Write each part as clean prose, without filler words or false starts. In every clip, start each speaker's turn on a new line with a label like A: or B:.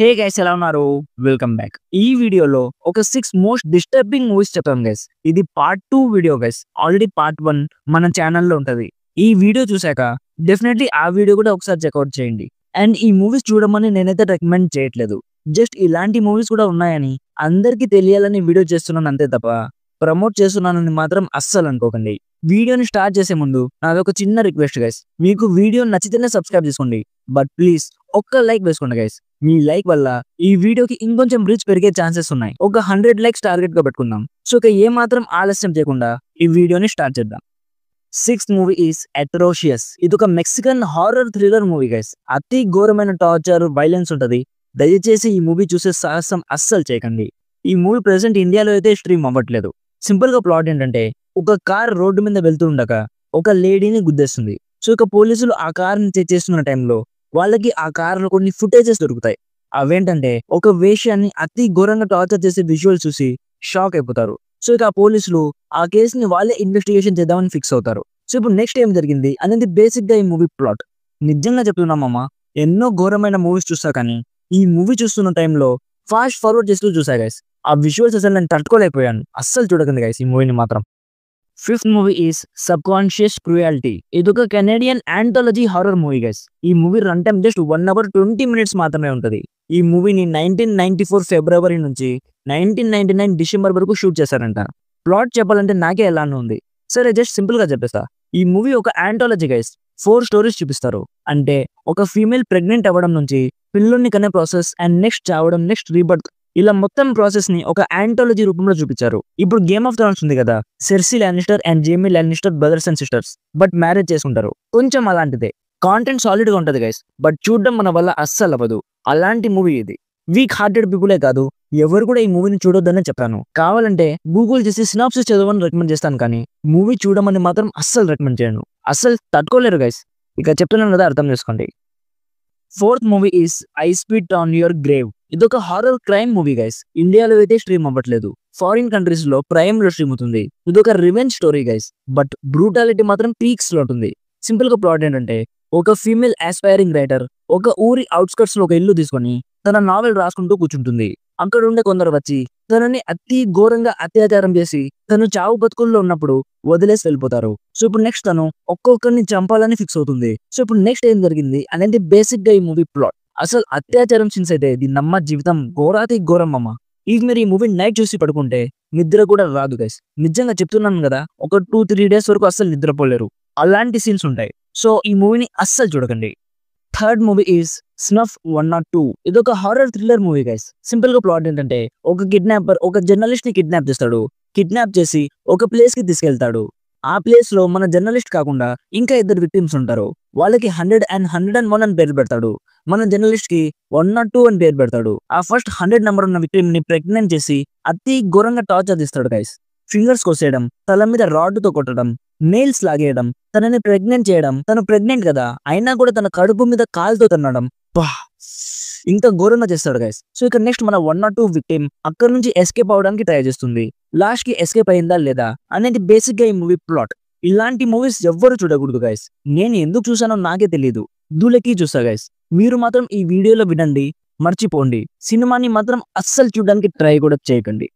A: Hey guys ఎలా ఉన్నారు? Welcome back. ఈ వీడియోలో ఒక 6 మోస్ట్ డిస్టర్బింగ్ మూవీస్ చెప్తాం గైస్. ఇది part 2 video guys. Already part 1 మన ఛానల్లో ఉంటది. ఈ వీడియో చూసాక డెఫినెట్లీ ఆ వీడియో కూడా ఒకసారి చెక్అవుట్ చేయండి. అండ్ ఈ మూవీస్ చూడమని నేనైతే రికమెండ్ చేయట్లేదు. జస్ట్ ఇలాంటి మూవీస్ కూడా ఉన్నాయని అందరికీ తెలియాలని వీడియో చేస్తున్నాను అంతే తప్ప ప్రమోట్ చేస్తున్నానని మాత్రం అస్సలు అనుకోకండి. వీడియోని స్టార్ట్ చేసే ముందు నాదొక చిన్న రిక్వెస్ట్ గైస్. మీకు వీడియో నచ్చితేనే సబ్స్క్రైబ్ చేసుకోండి. బట్ ప్లీజ్ ఒక్క లైక్ వేసుకోండి గైస్. మీ లైక్ వల్ల ఈ వీడియోకి ఇంకొంచెం రీచ్ పెరిగే ఛాన్సెస్ ఉన్నాయి. ఒక 100 లైక్స్ టార్గెట్ గా పెట్టుకుందాం. సో ఇక ఏ మాత్రం ఆలస్యం చేయకుండా ఈ వీడియోని స్టార్ట్ చేద్దాం. 6th movie is atrocious. ఇది ఒక Mexican horror thriller movie guys. అతి ఘోరమైన టార్చర్, వైలెన్స్ ఉంటది. దయచేసి ఈ మూవీ చూసే సాహసం అస్సలు చేయకండి. ఈ మూవీ ప్రెసెంట్ ఇండియాలో అయితే స్ట్రీమ్ అవ్వట్లేదు. సింపుల్ గా ప్లాట్ ఏంటంటే, ఒక కార్ రోడ్డు మీద వెళ్తూ ఉండగా ఒక లేడీని గుద్దేస్తుంది. సో ఇక పోలీసులు ఆ కార్ ని చెక్ చేస్తున్న టైంలో వాళ్ళకి ఆ కార్ లో కొన్ని ఫుటేజెస్ దొరుకుతాయి. అవేంటంటే ఒక వేష్యాన్ని అతి ఘోరంగా టార్చర్ చేసే విజువల్ చూసి షాక్ అయిపోతారు. సో ఇక ఆ పోలీసులు ఆ కేసుని వాళ్ళే ఇన్వెస్టిగేషన్ చేద్దామని ఫిక్స్ అవుతారు. సో ఇప్పుడు నెక్స్ట్ ఏం జరిగింది అనేది బేసిక్ గా ఈ మూవీ ప్లాట్. నిజంగా చెప్తున్నామమ్మా, ఎన్నో ఘోరమైన మూవీస్ చూసా కానీ ఈ మూవీ చూస్తున్న టైంలో ఫాస్ట్ ఫార్వర్డ్ చేస్తూ చూసా గైస్. ఆ విజువల్స్ అసలు నేను తట్టుకోలేకపోయాను. అస్సలు చూడకండి గైస్ ఈ మూవీని మాత్రం. 5th movie is subconscious cruelty. ఇది ఒక Canadian anthology horror movie guys. ఈ movie run time just 1 hour 20 minutes మాత్రమే ఉంటుంది. ఈ మూవీని 1994 ఫిబ్రవరి నుంచి 1999 డిసెంబర్ వరకు షూట్ చేశారంట. ప్లాట్ చెప్పాలంటే నాకే ఎలానో ఉంది. సరే జస్ట్ సింపుల్ గా చెప్పేస్తా. ఈ మూవీ ఒక ఆంథాలజీ గైస్. 4 స్టోరీస్ చూపిస్తారు. అంటే ఒక ఫీమేల్ ప్రెగ్నెంట్ అవ్వడం నుంచి పిల్లుని కనే ప్రాసెస్ అండ్ నెక్స్ట్ చావడం, నెక్స్ట్ రీబర్త్, ఇలా మొత్తం ప్రాసెస్ ని ఒక ఆంథాలజీ రూపంలో చూపించారు. ఇప్పుడు గేమ్ ఆఫ్ థ్రోన్స్ ఉంది కదా, Cersei Lannister and Jaime Lannister brothers and sisters, but marriage చేసుకుంటారు. కొంచెం అలాంటిదే. కాంటెంట్ సాలిడ్ గా ఉంటది గైస్, బట్ చూడడం మన వల్ల అస్సలు అవ్వదు. అలాంటి మూవీ ఇది. వీక్ హార్టెడ్ పీపులే కాదు, ఎవరు కూడా ఈ మూవీని చూడొద్దనే చెప్పాను. కావాలంటే గూగుల్ చేసి సినాప్సిస్ చదవని రికమెండ్ చేస్తాను, కానీ మూవీ చూడమని మాత్రం అస్సలు రికమెండ్ చేయను. అస్సలు తట్టుకోలేరు గైస్. ఇక చెప్తున్నాను కదా, అర్థం చేసుకోండి. 4th movie is I spit on your grave. ఇదొక హారర్ క్రైమ్ మూవీ గైస్. ఇండియాలో అయితే స్ట్రీమ్ అవ్వట్లేదు. ఫారిన్ కంట్రీస్ లో ప్రైమ్ లో స్ట్రీమ్ అవుతుంది. ఇదొక revenge story guys, but brutality మాత్రం పీక్స్ లో ఉంటుంది. సింపుల్ గా ప్లాట్ ఏంటంటే, ఒక ఫీమేల్ ఆస్పైరింగ్ రైటర్ ఒక ఊరి అవుట్స్కట్స్ లో ఒక ఇల్లు తీసుకొని తన నావెల్ రాసుకుంటూ కూర్చుంటుంది. అక్కడ ఉండే కొందరు వచ్చి తనని అతి ఘోరంగా అత్యాచారం చేసి తను చావు బతుకుల్లో ఉన్నప్పుడు వదిలేసి వెళ్ళిపోతారు. సో ఇప్పుడు నెక్స్ట్ తను ఒక్కొక్కరిని చంపాలని ఫిక్స్ అవుతుంది. సో ఇప్పుడు నెక్స్ట్ ఏం జరిగింది అనేది బేసిక్ గా ఈ మూవీ ప్లాట్. అసలు అత్యాచారం సీన్స్ అయితే ఇది నమ్మ జీవితం ఘోరాతి ఘోరం అమ్మ. ఇది మీరు ఈ మూవీ నైట్ చూసి పడుకుంటే నిద్ర కూడా రాదు గైస్. నిజంగా చెప్తున్నాను కదా, ఒక 2-3 days వరకు అస్సలు నిద్రపోలేరు. అలాంటి సీన్స్ ఉంటాయి. సో ఈ మూవీని అస్సలు చూడకండి. 3rd movie is snuff 102. ఇదొక horror thriller movie guys. Simple గా ప్లాట్ ఏంటంటే, ఒక కిడ్నాపర్ ఒక జర్నలిస్ట్ ని కిడ్నాప్ చేస్తాడు. కిడ్నాప్ చేసి ఒక ప్లేస్ కి తీసుకెళ్తాడు. ఆ ప్లేస్ లో మన జర్నలిస్ట్ కాకుండా ఇంకా 2 విక్టిమ్స్ ఉంటారు. వాళ్ళకి 100 and 101 అని పేరు పెడతాడు. మన జర్నలిస్ట్ కి 102 అని పేరు పెడతాడు. ఆ ఫస్ట్ 100 నెంబర్ ఉన్న విక్టిమ్ ని ప్రెగ్నెంట్ చేసి అతి ఘోరంగా టార్చర్ చేస్తాడు గైస్. ఫింగర్స్ కోసేయడం, తల మీద రాడ్ తో కొట్టడం, నెయిల్స్ లాగేయడం, తనని ప్రెగ్నెంట్ చేయడం. తను ప్రెగ్నెంట్ కదా అయినా కూడా తన కడుపు మీద కాలుతో తన్నడం, ఇంకా ఘోరంగా చేస్తాడు గైస్. సో ఇక నెక్స్ట్ మన 102 విక్టిమ్ అక్కడ నుంచి ఎస్కేప్ అవడానికి ట్రై చేస్తుంది. లాస్ట్ కి ఎస్కేప్ అయిందా లేదా అనేది బేసిక్ గా ఈ మూవీ ప్లాట్. ఇలాంటి మూవీస్ ఎవ్వరు చూడకూడదు గైస్. నేను ఎందుకు చూసానో నాకే తెలియదు. దూలకి చూసా గైస్. మీరు మాత్రం ఈ వీడియోలో వినండి, మర్చిపోండి. సినిమాని మాత్రం అస్సలు చూడడానికి ట్రై కూడా చేయకండి.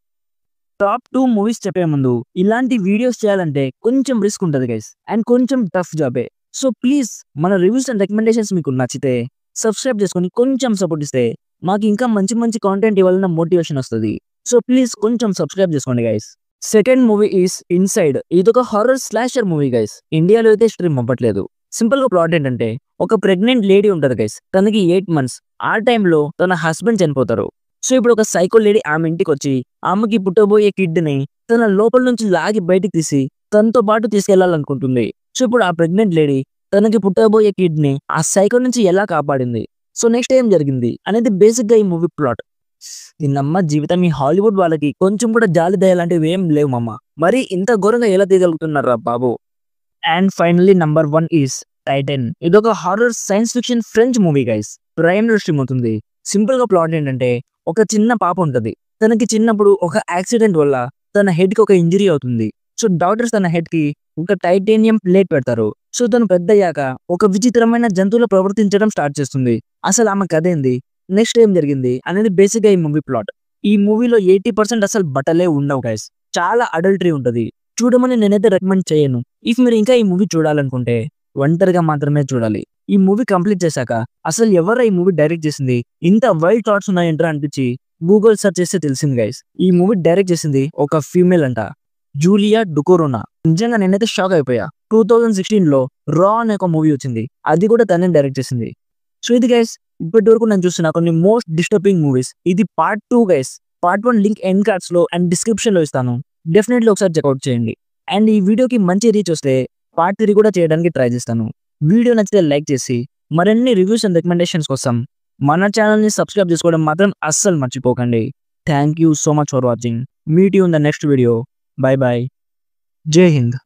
A: టాప్ 2 మూవీస్ చెప్పే ముందు ఇలాంటి వీడియోస్ చేయాలంటే కొంచెం రిస్క్ ఉంటుంది గైస్, అండ్ కొంచెం టఫ్ జాబే. సో ప్లీజ్ మన రివ్యూస్ అండ్ రికమెండేషన్స్ మీకు నచ్చితే సబ్స్క్రైబ్ చేసుకొని కొంచెం సపోర్ట్ ఇస్తే మాకు ఇంకా మంచి మంచి కాంటెంట్ ఇవ్వాలన్న మోటివేషన్ వస్తుంది. సో ప్లీజ్ కొంచెం సబ్స్క్రైబ్ చేసుకోండి guys. 2nd movie is inside. ఇదొక హారర్ స్లాషర్ మూవీ గైస్. ఇండియాలో అయితే స్ట్రీమ్ అవ్వట్లేదు. సింపుల్ గా ప్లాట్ ఏంటంటే, ఒక ప్రెగ్నెంట్ లేడీ ఉంటది గైస్. తనకి 8 months. ఆ టైంలో తన హస్బెండ్ చనిపోతారు. సో ఇప్పుడు ఒక సైకో లేడీ ఆమె ఇంటికి వచ్చి ఆమెకి పుట్టబోయే కిడ్ ని తన లోపల నుంచి లాగి బయటికి తీసి తనతో పాటు తీసుకెళ్లాలనుకుంటుంది. సో ఇప్పుడు ఆ ప్రెగ్నెంట్ లేడీ తనకి పుట్టబోయే కిడ్ ని ఆ సైకో నుంచి ఎలా కాపాడింది, సో నెక్స్ట్ ఏం జరిగింది అనేది బేసిక్ గా ఈ మూవీ ప్లాట్. దీన్నమ్మ జీవితం. ఈ హాలీవుడ్ వాళ్ళకి కొంచెం కూడా జాలి దయ లాంటివి ఏం లేవు మమ్మ. మరి ఇంత ఘోరంగా ఎలా తీయగలుగుతున్నారా బాబు. And finally number 1 is Titan. ఇదొక horror science fiction French movie guys. Prime లో స్ట్రీమ్ అవుతుంది. సింపుల్ గా ప్లాట్ ఏంటంటే, ఒక చిన్న పాప ఉంటది. తనకి చిన్నప్పుడు ఒక యాక్సిడెంట్ వల్ల తన హెడ్ కి ఒక ఇంజరీ అవుతుంది. సో డాక్టర్స్ తన హెడ్ కి ఒక టైటానియం ప్లేట్ పెడతారు. సో తను పెద్దయ్యాక ఒక విచిత్రమైన జంతువులో ప్రవర్తించడం స్టార్ట్ చేస్తుంది. అసలు ఆమె కథ ఏంది, నెక్స్ట్ ఏం జరిగింది అనేది బేసిక్ గా ఈ మూవీ ప్లాట్. ఈ మూవీలో 80% అసలు బట్టలే ఉండవు గైస్. చాలా అడల్టరీ ఉంటది. చూడమని నేనైతే రికమెండ్ చేయను. ఇఫ్ మీరు ఇంకా ఈ మూవీ చూడాలనుకుంటే ఒంటరిగా మాత్రమే చూడాలి. ఈ మూవీ కంప్లీట్ చేశాక అసలు ఎవరు ఈ మూవీ డైరెక్ట్ చేసింది, ఇంత వైల్డ్ థాట్స్ ఉన్నాయంటారా అనిపించి గూగుల్ సెర్చ్ చేస్తే తెలిసింది గైస్. ఈ మూవీ డైరెక్ట్ చేసింది ఒక ఫీమేల్ అంట, జూలియా డుకోరోనా. నిజంగా నేనైతే షాక్ అయిపోయా. 2016లో రా అనే ఒక మూవీ వచ్చింది, అది కూడా తనే డైరెక్ట్ చేసింది. సో ఇది గైస్ ఇప్పటి వరకు నేను చూస్తున్న కొన్ని మోస్ట్ డిస్టర్బింగ్ మూవీస్. ఇది part 2 guys. Part 1 link end cards లో అండ్ డిస్క్రిప్షన్ లో ఇస్తాను. డెఫినెట్లీ ఒకసారి చెక్అవుట్ చేయండి. అండ్ ఈ వీడియోకి మంచి రీచ్ వస్తే పార్ట్ 3 కూడా చేయడానికి ట్రై చేస్తాను. వీడియో నచ్చితే లైక్ చేసి మరిన్ని రివ్యూస్ అండ్ రికమెండేషన్స్ కోసం మన ఛానల్ని సబ్స్క్రైబ్ చేసుకోవడం మాత్రం అస్సలు మర్చిపోకండి. Thank you so much for watching. Meet you in the next video. By by. జై హింద్.